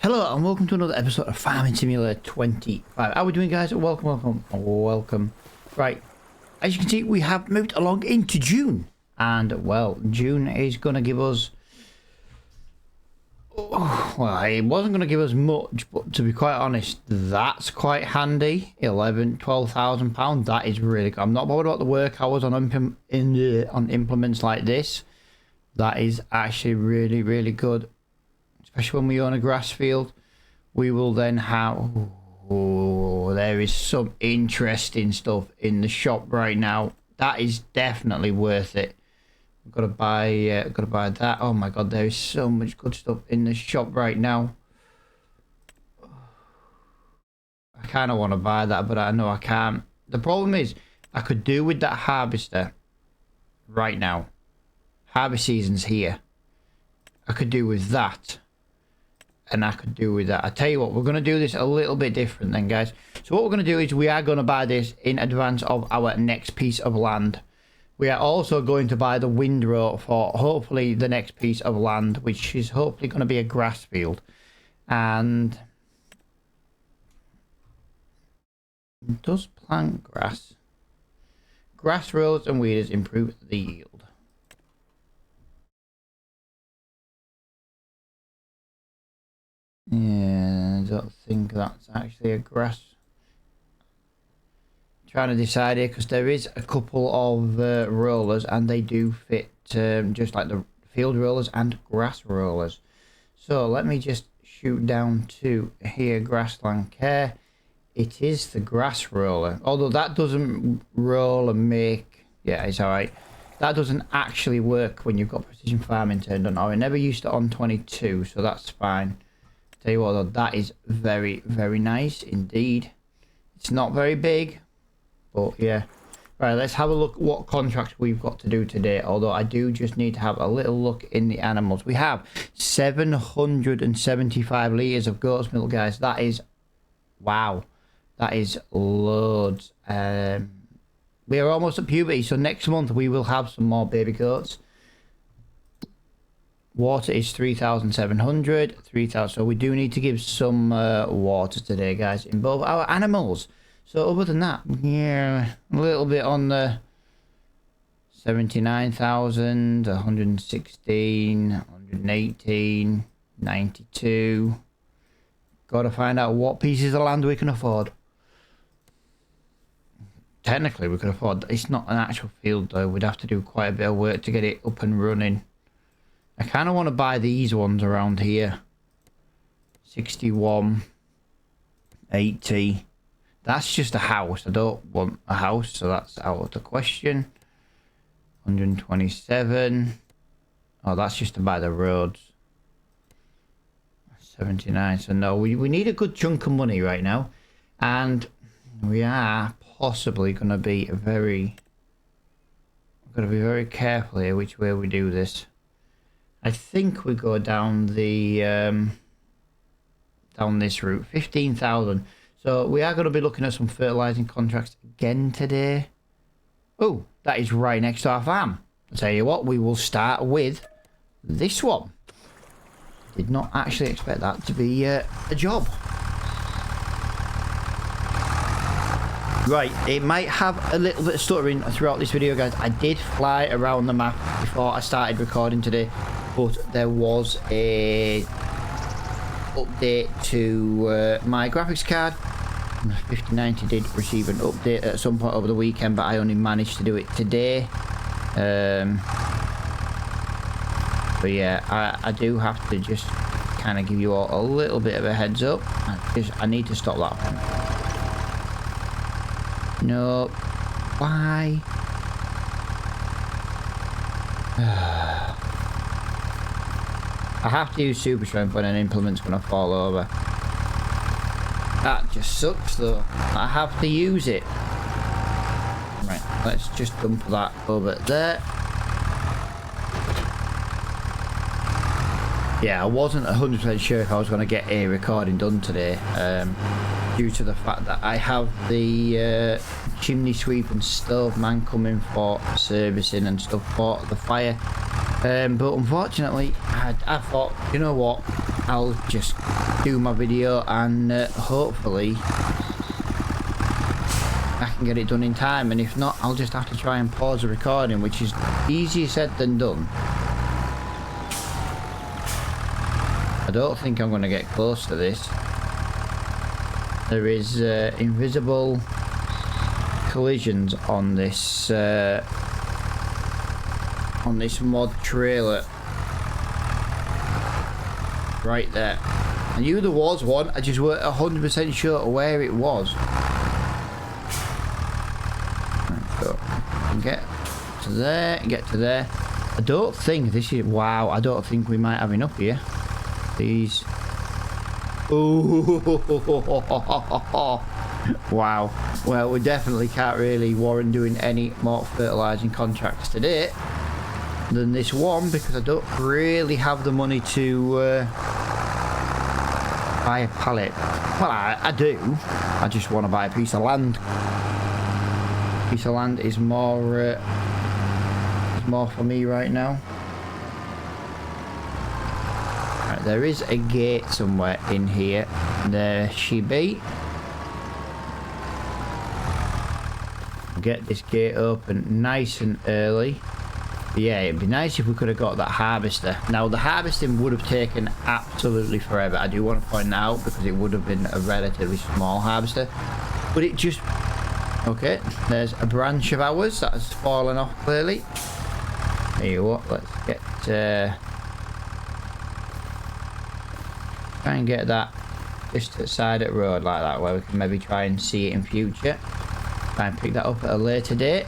Hello and welcome to another episode of Farming Simulator 25. How are we doing, guys? Welcome. Right, as you can see, we have moved along into June. And, well, June is going to give us... well, it wasn't going to give us much, but to be quite honest, that's quite handy. 11, 12,000 pounds, that is really good. I'm not bothered about the work hours on implements like this. That is actually really good. Especially when we own a grass field, we will then have... oh, there is some interesting stuff in the shop right now. That is definitely worth it. I've got to buy that. Oh my god, there is so much good stuff in the shop right now. I kind of want to buy that, but I know I can't. The problem is, I could do with that harvester right now. Harvest season's here. I could do with that. And I could do with that. I tell you what, we're going to do this a little bit different then, guys. So what we're going to do is we are going to buy this in advance of our next piece of land. We are also going to buy the windrow for hopefully the next piece of land, which is hopefully going to be a grass field. And does plant grass? Grass rows and weeders improve the yield. Yeah, I don't think that's actually a grass. I'm trying to decide here because there is a couple of rollers and they do fit just like the field rollers and grass rollers. So let me just shoot down to here, grassland care. It is the grass roller, although that doesn't roll and make, yeah, it's alright. That doesn't actually work when you've got precision farming turned on. I never used it on 22, so that's fine. Tell you what though, that is very nice indeed. It's not very big, but yeah. Right, let's have a look at what contracts we've got to do today, although I do just need to have a little look in the animals. We have 775 litres of goat's milk, guys. That is, wow, that is loads. We are almost at puberty, so next month we will have some more baby goats. Water is 3,700, 3,000. So we do need to give some water today, guys, in both our animals. So other than that, yeah, a little bit on the 79,000, 116, 118, 92. Got to find out what pieces of land we can afford. Technically, we could afford. It's not an actual field though. We'd have to do quite a bit of work to get it up and running. I kind of want to buy these ones around here. 61, 80. That's just a house. I don't want a house, so that's out of the question. 127. Oh, that's just to buy the roads. 79. So no, we need a good chunk of money right now. And we are possibly going to be very careful here which way we do this. I think we go down the down this route, 15,000. So we are going to be looking at some fertilizing contracts again today. Oh, that is right next to our farm. I'll tell you what, we will start with this one. Did not actually expect that to be a job. Right, it might have a little bit of stuttering throughout this video, guys. I did fly around the map before I started recording today, but there was a update to my graphics card. 5090 did receive an update at some point over the weekend, but I only managed to do it today. But yeah, I do have to just kind of give you all a little bit of a heads up. I need to stop that one. No. Why? I have to use super strength when an implement's going to fall over. That just sucks though. I have to use it. Right, let's just dump that over there. Yeah, I wasn't 100% sure if I was going to get a recording done today. Due to the fact that I have the chimney sweep and stove man coming for servicing and stuff for the fire. But unfortunately, I thought, you know what, I'll just do my video and hopefully I can get it done in time, and if not, I'll just have to try and pause the recording, which is easier said than done. I don't think I'm going to get close to this. There is invisible collisions on this mod trailer right there. I knew there was one, I just weren't 100% sure of where it was. So get to there, get to there. I don't think this is, wow, I don't think we might have enough here. These. Ooh. Wow. Well, we definitely can't really warrant doing any more fertilising contracts today than this one, because I don't really have the money to buy a pallet. Well, I do. I just want to buy a piece of land. A piece of land is more for me right now. Right, there is a gate somewhere in here. There she be. Get this gate open nice and early. Yeah, it'd be nice if we could have got that harvester. Now, the harvesting would have taken absolutely forever. I do want to point that out, because it would have been a relatively small harvester. But it just... Okay, there's a branch of ours that has fallen off clearly. Tell you what, let's get... try and get that just at the side of the road like that, where we can maybe try and see it in future. Try and pick that up at a later date.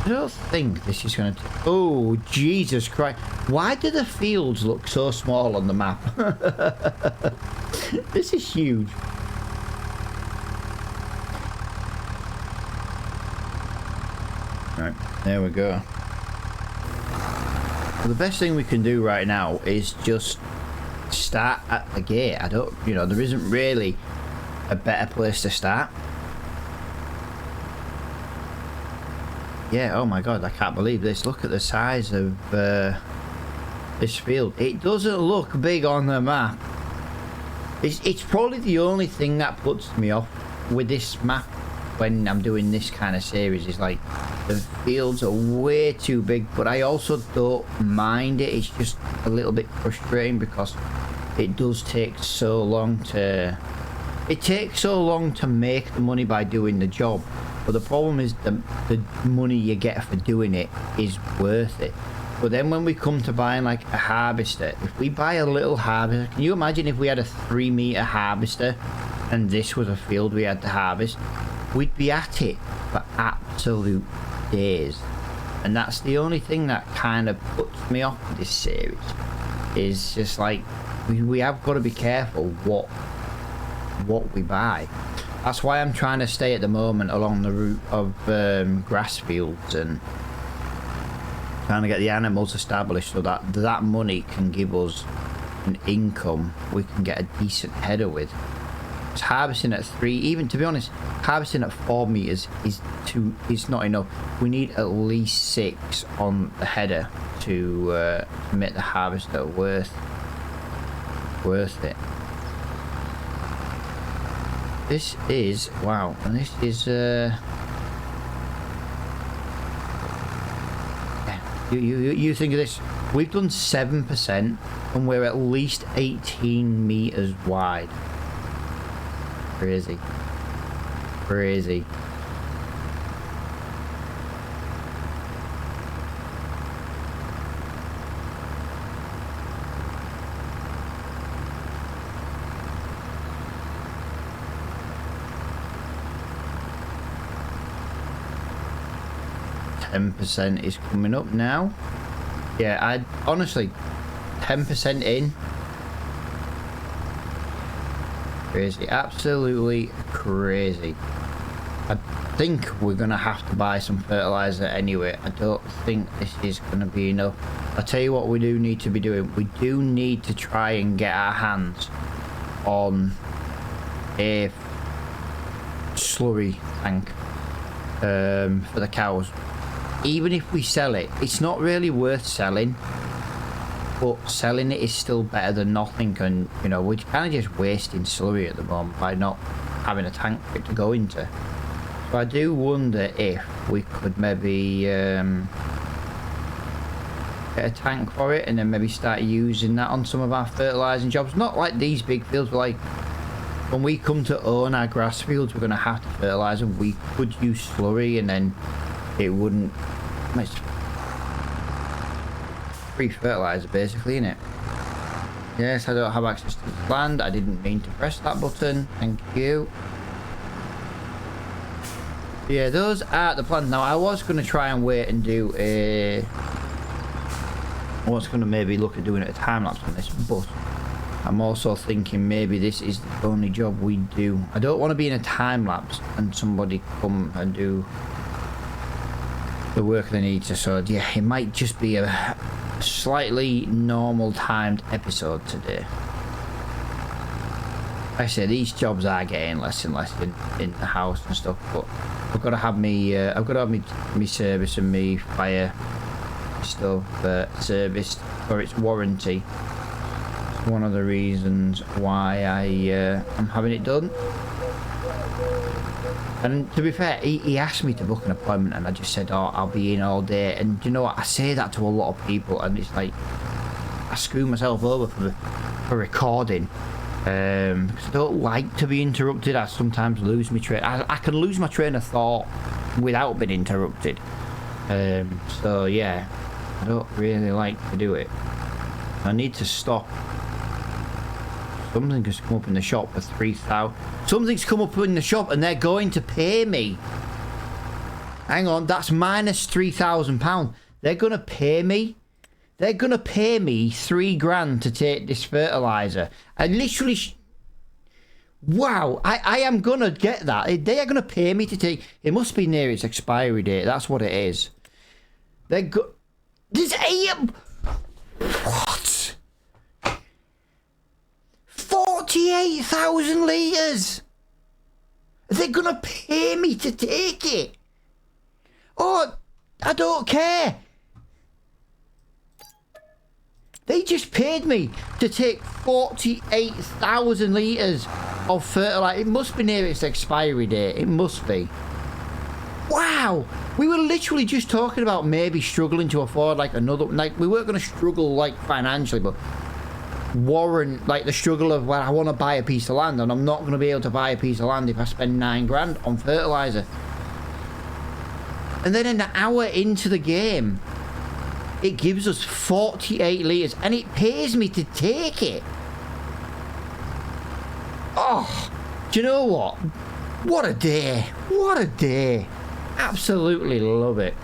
I don't think this is going to... Oh, Jesus Christ. Why do the fields look so small on the map? This is huge. Right, there we go. Well, the best thing we can do right now is just start at the gate. I don't... You know, there isn't really a better place to start. Yeah, oh my god, I can't believe this. Look at the size of this field. It doesn't look big on the map. It's probably the only thing that puts me off with this map when I'm doing this kind of series, is like the fields are way too big, but I also don't mind it. It's just a little bit frustrating because it does take so long to... It takes so long to make the money by doing the job. But the problem is the money you get for doing it is worth it. But then when we come to buying like a harvester, if we buy a little harvester, can you imagine if we had a 3-meter harvester and this was a field we had to harvest? We'd be at it for absolute days. And that's the only thing that kind of puts me off with this series. Is just like, we have got to be careful what we buy. That's why I'm trying to stay at the moment along the route of grass fields and trying to get the animals established so that that money can give us an income we can get a decent header with. It's harvesting at 3, even to be honest, harvesting at 4 meters is not enough. We need at least 6 on the header to make the harvester worth it. This is, wow, and this is, yeah, you think of this, we've done 7% and we're at least 18 meters wide. Crazy. Crazy. 10% is coming up now. Yeah, I honestly, 10% in. Crazy, absolutely crazy. I think we're gonna have to buy some fertilizer anyway. I don't think this is gonna be enough. I'll tell you what we do need to be doing. We do need to try and get our hands on a slurry tank for the cows. even if we sell it, it's not really worth selling. But selling it is still better than nothing, and you know, we're kind of just wasting slurry at the moment by not having a tank for it to go into. So I do wonder if we could maybe get a tank for it and then maybe start using that on some of our fertilising jobs. Not like these big fields, but like when we come to own our grass fields, we're going to have to fertilise them. We could use slurry and then it wouldn't... It's free fertiliser basically, innit? Yes, I don't have access to the land. I didn't mean to press that button. Thank you. Yeah, those are the plans. Now, I was going to try and wait and do a... I was going to maybe look at doing a time-lapse on this, but I'm also thinking maybe this is the only job we do. I don't want to be in a time-lapse and somebody come and do the work they need to. So, yeah, it might just be a slightly normal timed episode today. Like I say, these jobs are getting less and less in the house and stuff, but I've got to have me me service and me fire stuff serviced for its warranty. It's one of the reasons why I'm having it done. And to be fair, he asked me to book an appointment and I just said, oh, I'll be in all day. And you know what, I say that to a lot of people and it's like I screw myself over for recording. Because I don't like to be interrupted. I sometimes lose my train. I can lose my train of thought without being interrupted. So yeah, I don't really like to do it. I need to stop. Something has come up in the shop for 3,000. Something's come up in the shop and they're going to pay me. Hang on, that's minus £3,000. They're gonna pay me. They're gonna pay me 3 grand to take this fertilizer. I literally, wow! I am gonna get that. They are gonna pay me to take. It must be near its expiry date. That's what it is. They're This AM. What? 48,000 litres. They're gonna pay me to take it. Oh, I don't care. They just paid me to take 48,000 litres of fertiliser. It must be near its expiry date. It must be. Wow. We were literally just talking about maybe struggling to afford like another... Like, we weren't going to struggle like financially, but warrant like the struggle of, well, I want to buy a piece of land and I'm not going to be able to buy a piece of land if I spend 9 grand on fertiliser. And then an hour into the game, it gives us 48 litres and it pays me to take it. Oh, do you know what? What a day. What a day. Absolutely love it.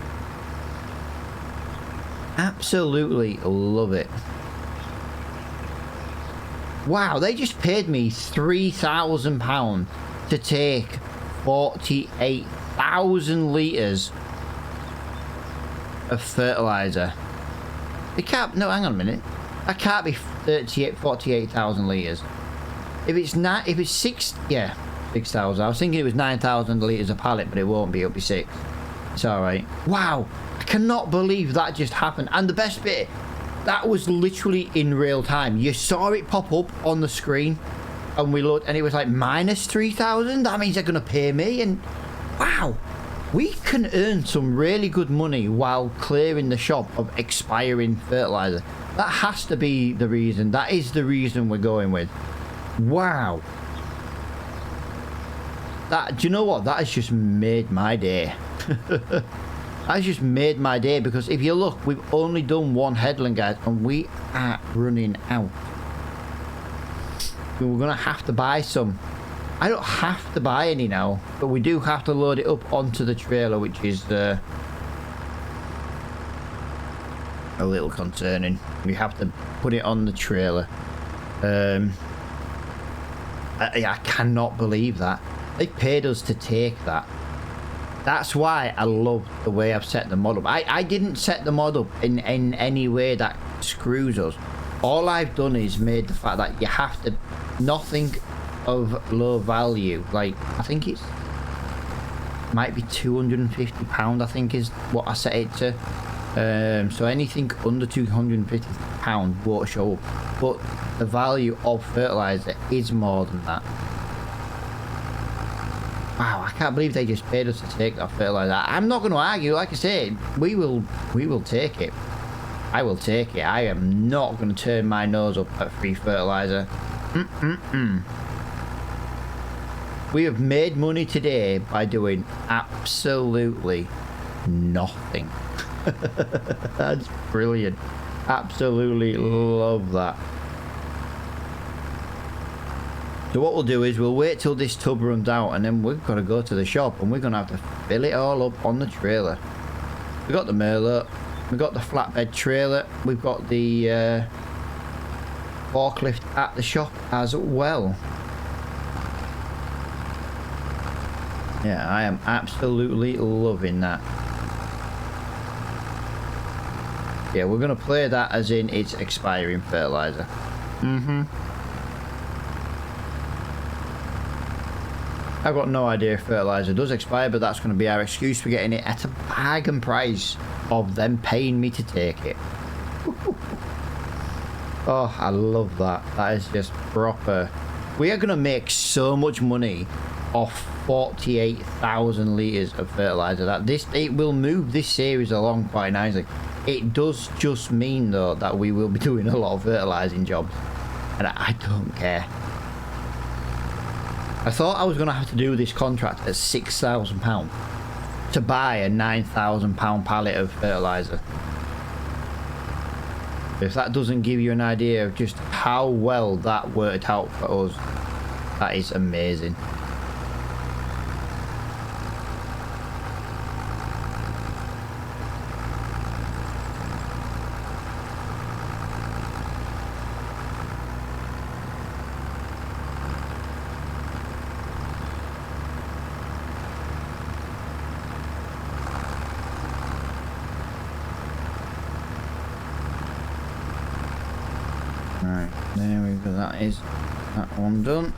Absolutely love it. Wow, they just paid me £3,000 to take 48,000 litres of fertiliser. It can't, no, hang on a minute. That can't be 48,000 litres. If it's not, if it's 6,000. I was thinking it was 9,000 litres a pallet, but it won't be, it'll be 6. It's alright. Wow, I cannot believe that just happened. And the best bit, that was literally in real time. You saw it pop up on the screen and we looked and it was like minus 3,000. That means they're going to pay me. And wow, we can earn some really good money while clearing the shop of expiring fertiliser. That has to be the reason. That is the reason we're going with. Wow. That, do you know what? That has just made my day. That's just made my day, because if you look, we've only done one headland, guys, and we are running out. We're gonna have to buy some. I don't have to buy any now, but we do have to load it up onto the trailer, which is a little concerning. We have to put it on the trailer. I cannot believe that they paid us to take that. That's why I love the way I've set the mod up. I didn't set the mod up in any way that screws us. All I've done is made the fact that you have to... Nothing of low value. Like, I think it's... might be £250, I think is what I set it to. So anything under £250 won't show up, but the value of fertilizer is more than that. Wow, I can't believe they just paid us to take that fertilizer. I'm not going to argue. Like I said, we will take it. I will take it. I am not going to turn my nose up at free fertilizer. We have made money today by doing absolutely nothing. That's brilliant. Absolutely love that. So what we'll do is we'll wait till this tub runs out, and then we've got to go to the shop and we're going to have to fill it all up on the trailer. We've got the Merlot, we've got the flatbed trailer, we've got the forklift at the shop as well. Yeah, I am absolutely loving that. Yeah, we're going to play that as in it's expiring fertilizer. I've got no idea if fertilizer does expire, but that's going to be our excuse for getting it at a bargain price of them paying me to take it. Oh, I love that. That is just proper. We are going to make so much money off 48,000 litres of fertilizer. It will move this series along quite nicely. It does just mean though that we will be doing a lot of fertilising jobs, and I don't care. I thought I was going to have to do this contract at £6,000 to buy a £9,000 pallet of fertiliser. If that doesn't give you an idea of just how well that worked out for us, that is amazing. Right, there we go. That is that one done.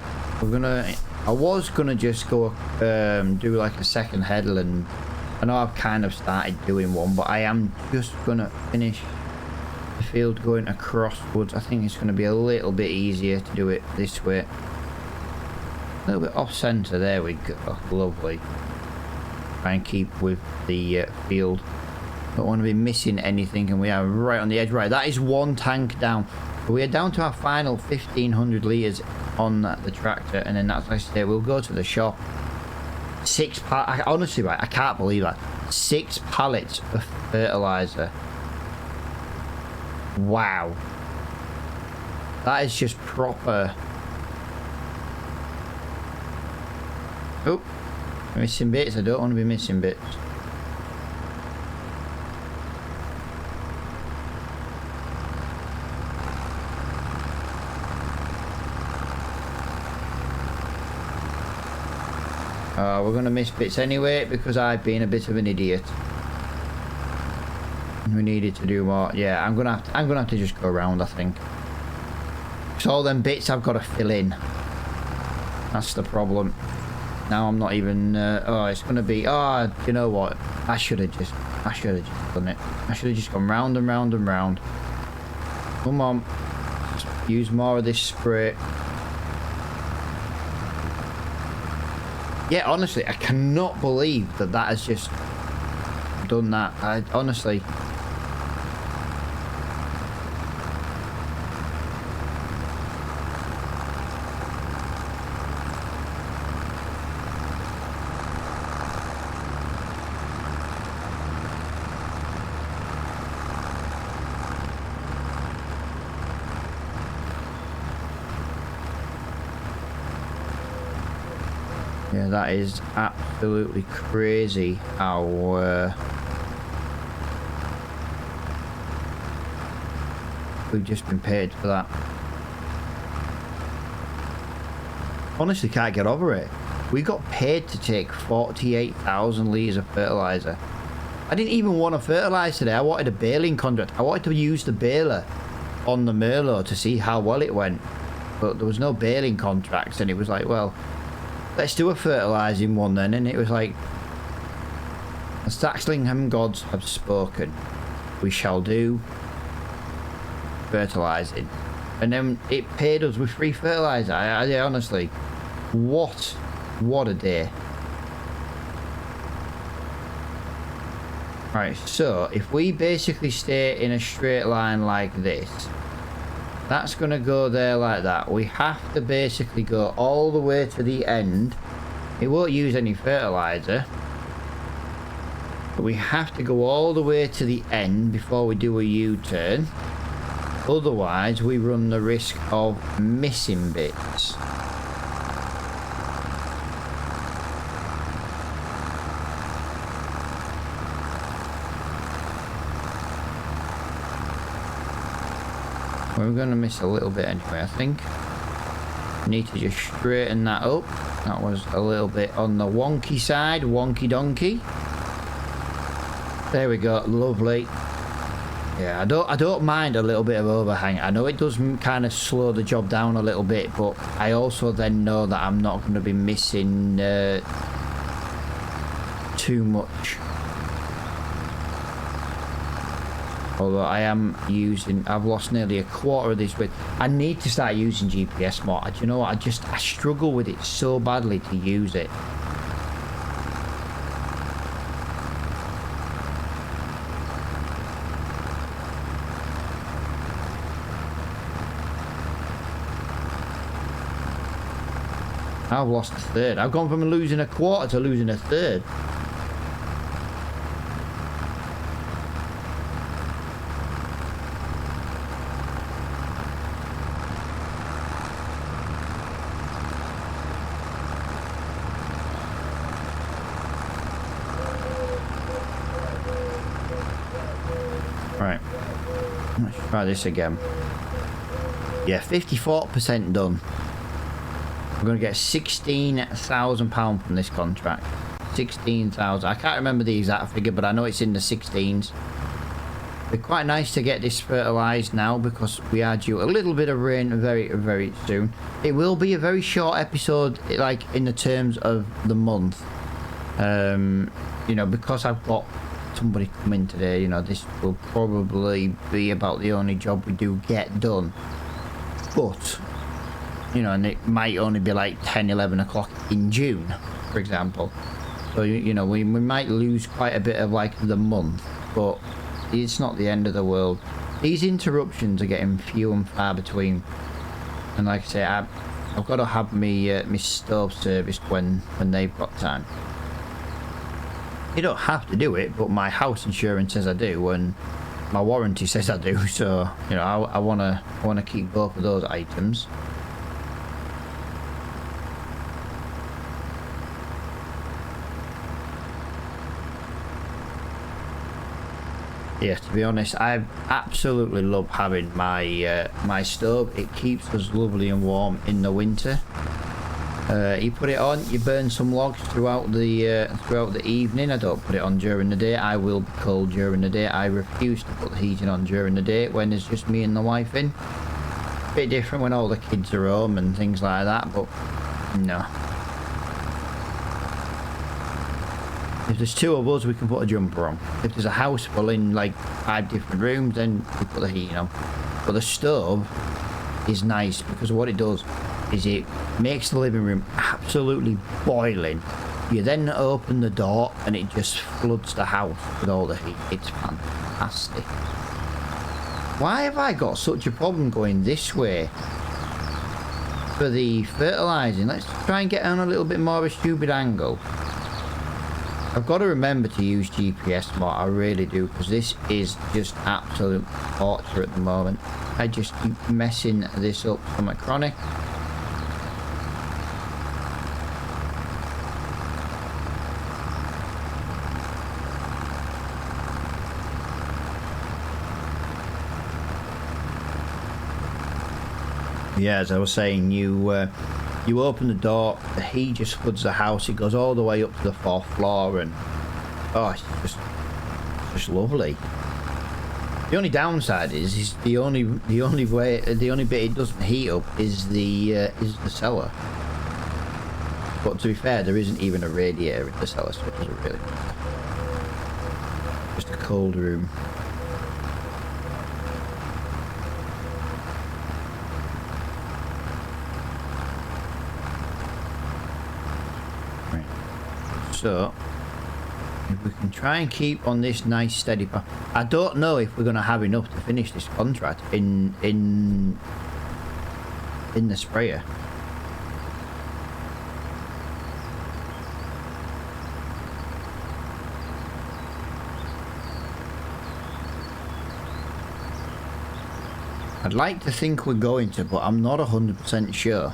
I was gonna just go do like a second headland. I know I've kind of started doing one, but I am just gonna finish the field going across woods. I think it's gonna be a little bit easier to do it this way. A little bit off centre. There we go. Lovely. Try and keep with the field. Don't want to be missing anything, and we are right on the edge. Right, that is one tank down. We are down to our final 1,500 litres on the tractor, and then that's, like I say, we'll go to the shop. Honestly, right, I can't believe that. 6 pallets of fertiliser. Wow. That is just proper. Oh, missing bits. I don't want to be missing bits. We're going to miss bits anyway because I've been a bit of an idiot. We needed to do more. Yeah, I'm gonna have to just go around, I think. So all them bits I've got to fill in. That's the problem. Now I'm not even. Oh, it's gonna be. Oh, you know what? I should have just done it. I should have just gone round and round and round. Come on. Just use more of this spray. Yeah, honestly, I cannot believe that has just done that. I honestly. Yeah, that is absolutely crazy how we've just been paid for that. Honestly, can't get over it. We got paid to take 48,000 litres of fertiliser. I didn't even want to fertilise today. I wanted a baling contract. I wanted to use the baler on the Merlot to see how well it went. But there was no baling contracts, and it was like, well, let's do a fertilising one then. And it was like, The Saxlingham gods have spoken. We shall do fertilising. And then it paid us with free fertiliser. I honestly, what a day. Right, so if we basically stay in a straight line like this, that's going to go there like that. We have to basically go all the way to the end. It won't use any fertiliser. But we have to go all the way to the end before we do a U-turn. Otherwise, we run the risk of missing bits. We're going to miss a little bit anyway, I think. Need to just straighten that up. That was a little bit on the wonky side, wonky donkey. There we go, lovely. Yeah, I don't mind a little bit of overhang. I know it does kind of slow the job down a little bit, but I also then know that I'm not going to be missing too much. Although I am using, I've lost nearly a quarter of this width. I need to start using GPS more. Do you know what? I struggle with it so badly to use it. I've lost a third. I've gone from losing a quarter to losing a third. Right. Let's try this again. Yeah, 54% done. We're going to get £16,000 from this contract. 16,000. I can't remember the exact figure, but I know it's in the 16s. It'd be quite nice to get this fertilised now because we are due a little bit of rain very, very soon. It will be a very short episode, like in the terms of the month. You know, because I've got somebody coming today, you know, this will probably be about the only job we do get done. But you know, and it might only be like 10, 11 o'clock in June, for example. So, you know, we might lose quite a bit of like the month, but it's not the end of the world. These interruptions are getting few and far between. And like I say, I've got to have me stove serviced when they've got time. You don't have to do it, but my house insurance says I do, and my warranty says I do. So, you know, I wanna keep both of those items. Yes, to be honest, I absolutely love having my my stove. It keeps us lovely and warm in the winter. You put it on, you burn some logs throughout the evening. I don't put it on during the day. I will be cold during the day. I refuse to put the heating on during the day when there's just me and the wife in. A bit different when all the kids are home and things like that, but no. If there's two of us, we can put a jumper on. If there's a house full in like 5 different rooms, then we put the heating on. But the stove is nice because what it does is it makes the living room absolutely boiling. You then open the door and it just floods the house with all the heat. It's fantastic. Why have I got such a problem going this way for the fertilising? Let's try and get on a little bit more of a stupid angle. I've got to remember to use GPS more, I really do, because this is just absolute torture at the moment. I just keep messing this up for my chronic. Yeah, as I was saying, you open the door, the heat just floods the house. It goes all the way up to the 4th floor, and oh, it's just lovely. The only downside is the only bit it doesn't heat up is the cellar. But to be fair, there isn't even a radiator in the cellar, so it doesn't really matter. cold room. Right. So if we can try and keep on this nice steady path. I don't know if we're going to have enough to finish this contract in the sprayer. I'd like to think we're going to, but I'm not 100% sure.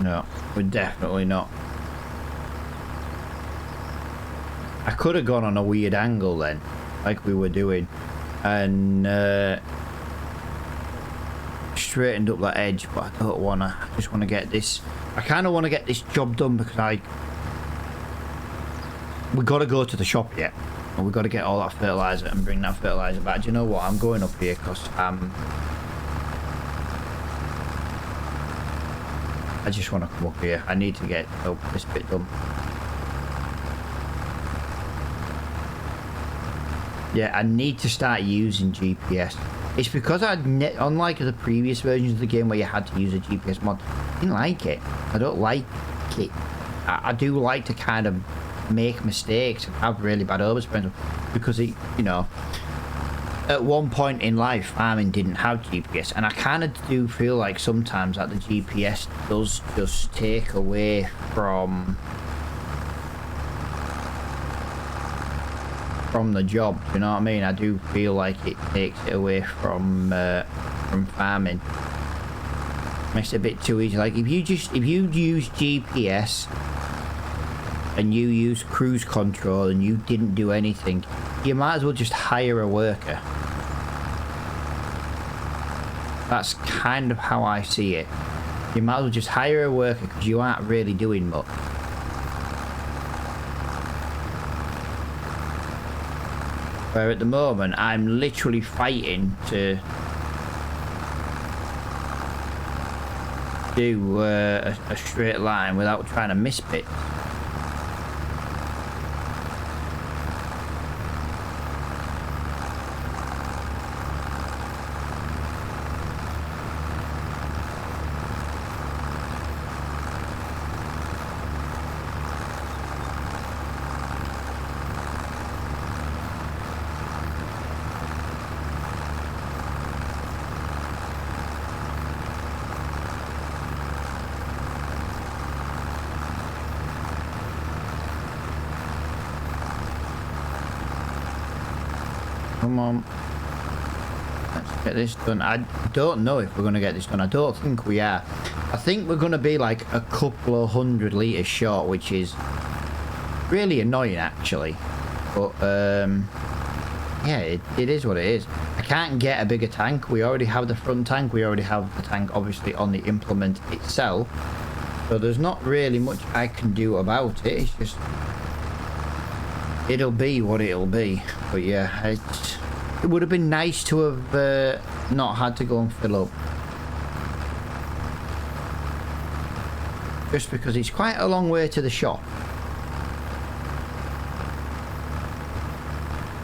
No, we're definitely not. I could have gone on a weird angle then, like we were doing, and straightened up that edge, but I don't wanna. I just want to get this. I kind of want to get this job done because we got to go to the shop yet, and we got to get all that fertilizer and bring that fertilizer back. Do you know what? I'm going up here because I just want to come up here. I need to get this bit done. Yeah, I need to start using GPS. It's because unlike the previous versions of the game where you had to use a GPS mod, I didn't like it. I don't like it. I do like to kind of make mistakes and have really bad overspends because it, you know, at one point in life farming didn't have GPS, and I kind of do feel like sometimes that the GPS does just take away from the job. You know what I mean? I do feel like it takes it away from farming. Makes it a bit too easy. Like if you use GPS and you use cruise control and you didn't do anything, you might as well just hire a worker. That's kind of how I see it. You might as well just hire a worker because you aren't really doing much. Where at the moment, I'm literally fighting to do a straight line without trying to miss bits. Come on. Let's get this done. I don't know if we're going to get this done. I don't think we are. I think we're going to be like a couple of 100 litres short, which is really annoying actually. But yeah, it is what it is. I can't get a bigger tank. We already have the front tank. We already have the tank obviously on the implement itself. So there's not really much I can do about it. It's just, it'll be what it'll be. But yeah, it would have been nice to have not had to go and fill up. Just because it's quite a long way to the shop.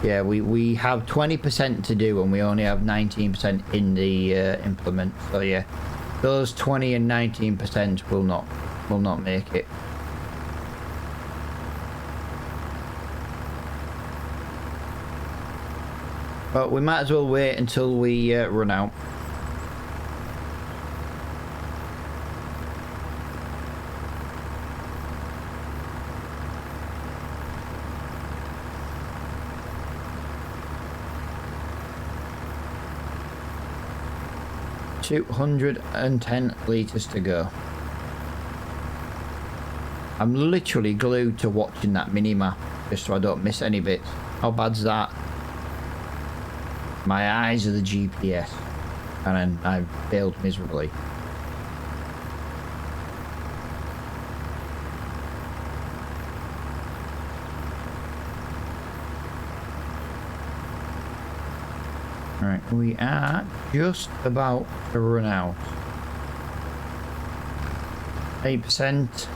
Yeah, we have 20% to do and we only have 19% in the implement. So yeah, those 20 and 19% will not make it. But we might as well wait until we run out. $210 litres to go. I'm literally glued to watching that mini-map just so I don't miss any bits. How bad's that? My eyes are the GPS, and I failed miserably. Right, we are just about to run out. 8%.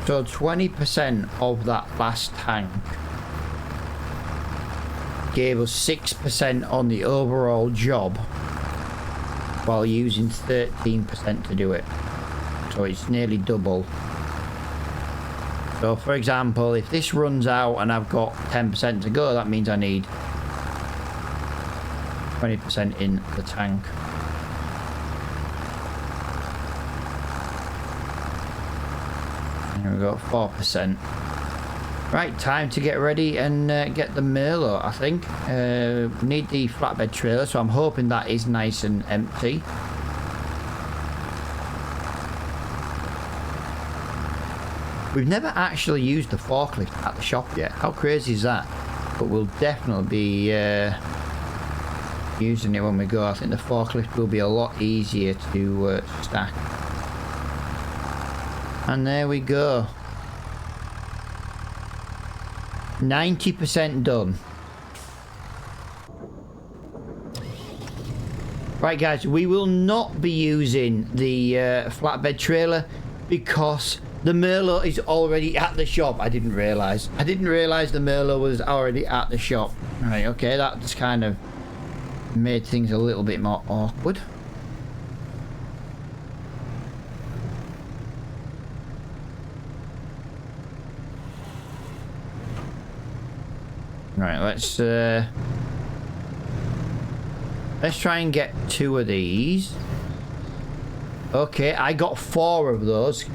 So 20% of that last tank gave us 6% on the overall job while using 13% to do it. So it's nearly double. So for example, if this runs out and I've got 10% to go, that means I need 20% in the tank. Here we go, 4%. Right, time to get ready and get the Merlot, I think. We need the flatbed trailer, so I'm hoping that is nice and empty. We've never actually used the forklift at the shop yet. How crazy is that? But we'll definitely be using it when we go. I think the forklift will be a lot easier to stack. And there we go. 90% done. Right guys, we will not be using the flatbed trailer because the Merlot is already at the shop. I didn't realise the Merlot was already at the shop. Right, okay, that just kind of made things a little bit more awkward. Right, let's try and get 2 of these. Okay, I got 4 of those.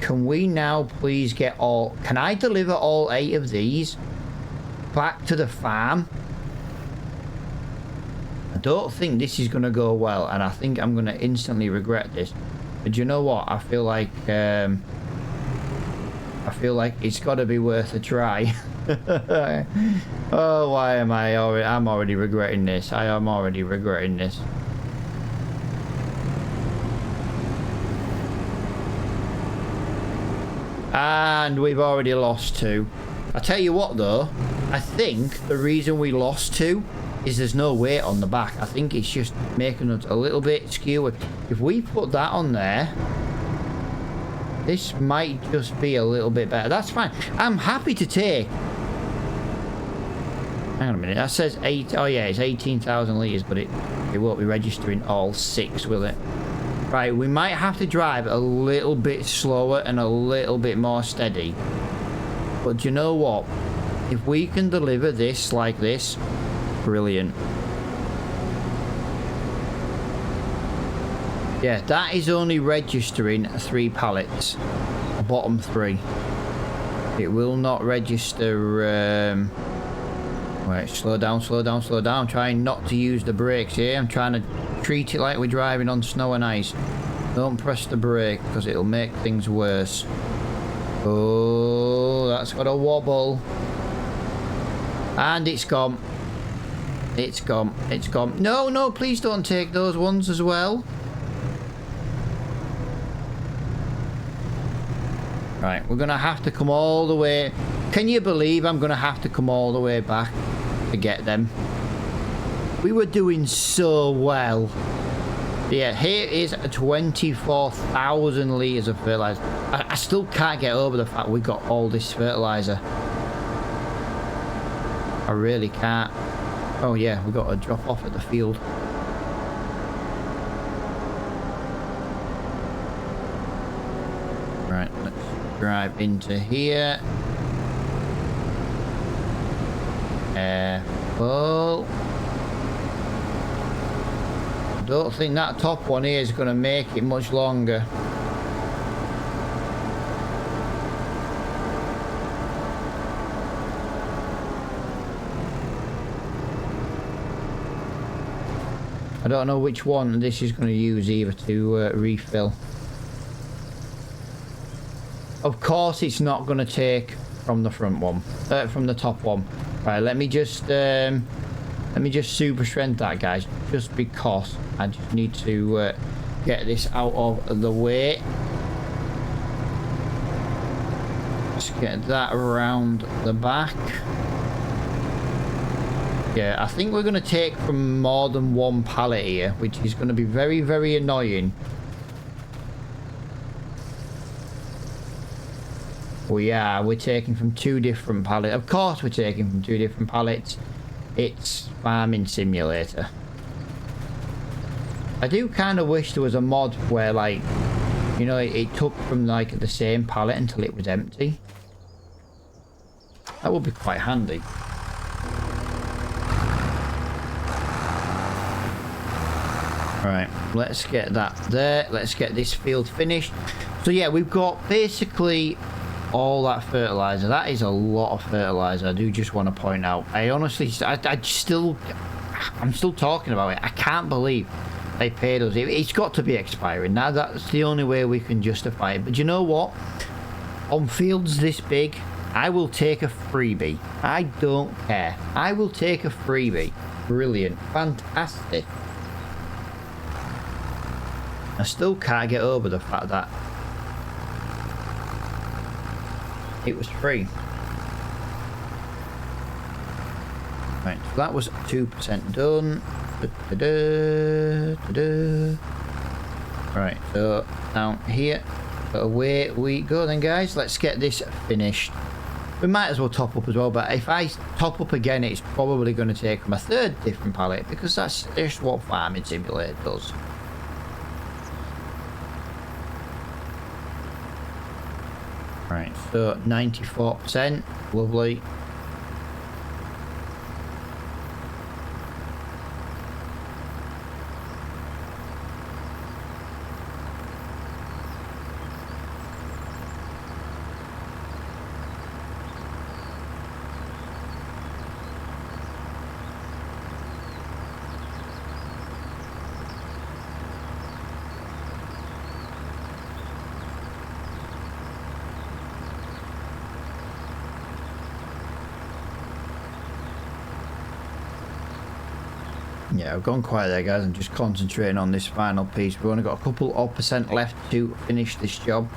Can we now please get all... Can I deliver all 8 of these back to the farm? I don't think this is going to go well, and I think I'm going to instantly regret this. But you know what? I feel like it's got to be worth a try. Oh, why am I already... I'm already regretting this. I am already regretting this. And we've already lost 2. I tell you what though, I think the reason we lost 2 is there's no weight on the back. I think it's just making us a little bit skew. If we put that on there, this might just be a little bit better. That's fine. I'm happy to take... Hang on a minute, that says 8... Oh yeah, it's 18,000 litres, but it won't be registering all 6, will it? Right, we might have to drive a little bit slower and a little bit more steady. But do you know what? If we can deliver this like this, brilliant. Yeah, that is only registering 3 pallets. Bottom 3. It will not register... Wait, slow down, slow down, slow down. Trying not to use the brakes here. I'm trying to treat it like we're driving on snow and ice. Don't press the brake because it'll make things worse. Oh, that's got a wobble. And it's gone. It's gone. It's gone. No, no, please don't take those ones as well. Right, we're going to have to come all the way. Can you believe I'm going to have to come all the way back to get them? We were doing so well. Yeah, here is 24,000 litres of fertiliser. I still can't get over the fact we got all this fertiliser. I really can't. Oh yeah, we got to drop off at the field. Right, let's drive into here. Careful. I don't think that top one here is going to make it much longer. I don't know which one this is going to use either to refill. Of course it's not going to take from the front one, from the top one. Right, let me just super strength that, guys, just because I just need to get this out of the way. Let's get that around the back. Yeah, I think we're going to take from more than one pallet here, which is going to be very, very annoying. We're taking from 2 different pallets. Of course we're taking from 2 different pallets. It's Farming Simulator. I do kind of wish there was a mod where, like, you know, it took from, like, the same pallet until it was empty. That would be quite handy. Right, let's get that there. Let's get this field finished. So yeah, we've got basically all that fertilizer. That is a lot of fertilizer. I do just want to point out. I'm still talking about it. I can't believe they paid us. It's got to be expiring now. That's the only way we can justify it. But you know what? On fields this big, I will take a freebie. I don't care. I will take a freebie. Brilliant, fantastic. I still can't get over the fact that it was free. Right, so that was 2% done. Right, so down here, away we go then, guys. Let's get this finished. We might as well top up as well, but if I top up again, it's probably going to take from a 3rd different pallet, because that's just what Farming Simulator does. Right, so 94%, lovely. Yeah, I've gone quiet there, guys. I'm just concentrating on this final piece. We've only got a couple of % left to finish this job.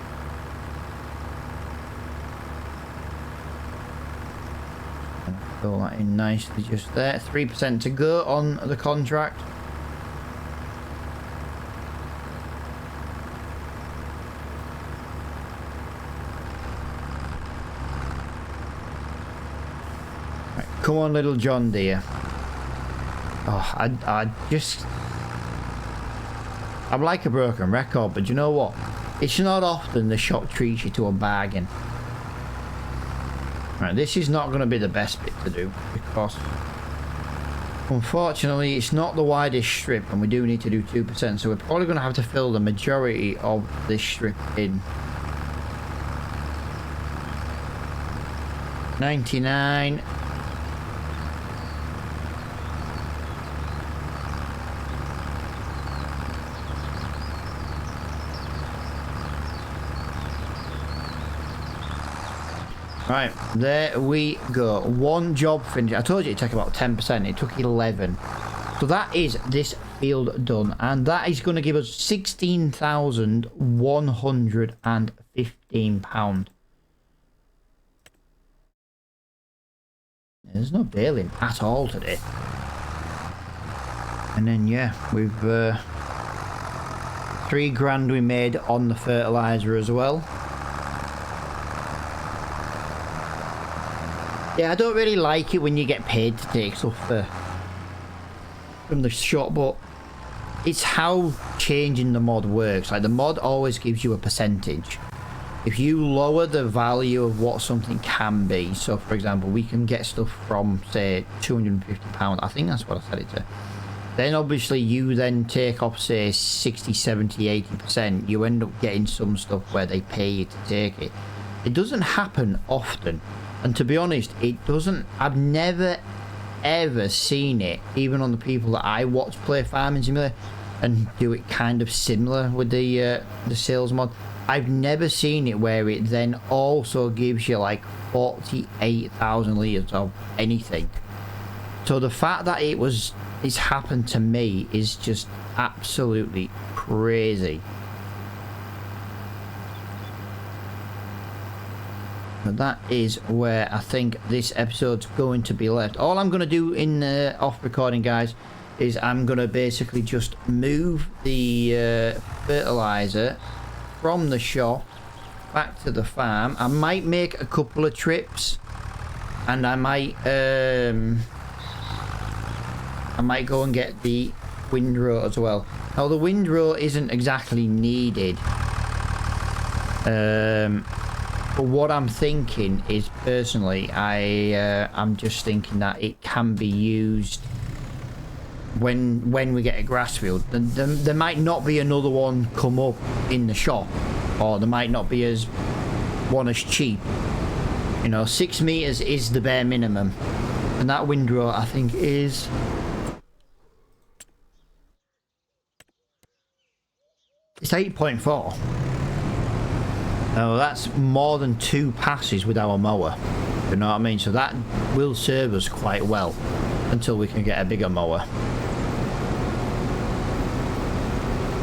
Fill that in nicely just there. 3% to go on the contract. Right, come on, little John deere. Oh, I'm like a broken record, but you know what? It's not often the shop treats you to a bargain. Right, this is not going to be the best bit to do, because unfortunately it's not the widest strip, and we do need to do 2%, so we're probably going to have to fill the majority of this strip in. 99. Right, there we go. One job finished. I told you it'd take about 10%. It took 11. So that is this field done. And that is going to give us £16,115. There's no baling at all today. And then, yeah, we've... £3 we made on the fertilizer as well. Yeah, I don't really like it when you get paid to take stuff from the shop, but it's how changing the mod works. Like, the mod always gives you a percentage. If you lower the value of what something can be, so for example, we can get stuff from, say, £250, I think that's what I said it to. Then obviously you then take off, say, 60, 70, 80%, you end up getting some stuff where they pay you to take it. It doesn't happen often. And to be honest, it doesn't. I've never ever seen it, even on the people that I watch play Farming Simulator and do it kind of similar with the sales mod. I've never seen it where it then also gives you like 48,000 litres of anything. So the fact that it's happened to me is just absolutely crazy. But that is where I think this episode's going to be left. All I'm going to do in off recording, guys, is I'm going to basically just move the fertilizer from the shop back to the farm. I might make a couple of trips, and I might go and get the windrow as well. Now the windrow isn't exactly needed. But what I'm thinking is, personally, I'm just thinking that it can be used when we get a grass field. There might not be another one come up in the shop, or there might not be one as cheap. You know, 6 meters is the bare minimum, and that windrow I think is it's 8.4. Now that's more than 2 passes with our mower. You know what I mean? So that will serve us quite well until we can get a bigger mower.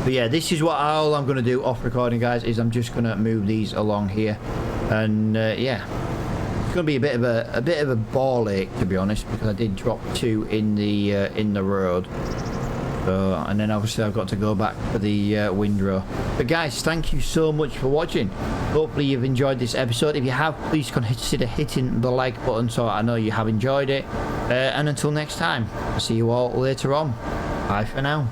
But yeah, this is all I'm going to do off recording, guys, is I'm just going to move these along here. And yeah, it's going to be a bit of a ball ache, to be honest, because I did drop 2 in the road. So, and then obviously I've got to go back for the windrow. But guys, thank you so much for watching. Hopefully you've enjoyed this episode. If you have, please consider hitting the like button so I know you have enjoyed it. And until next time, I'll see you all later on. Bye for now.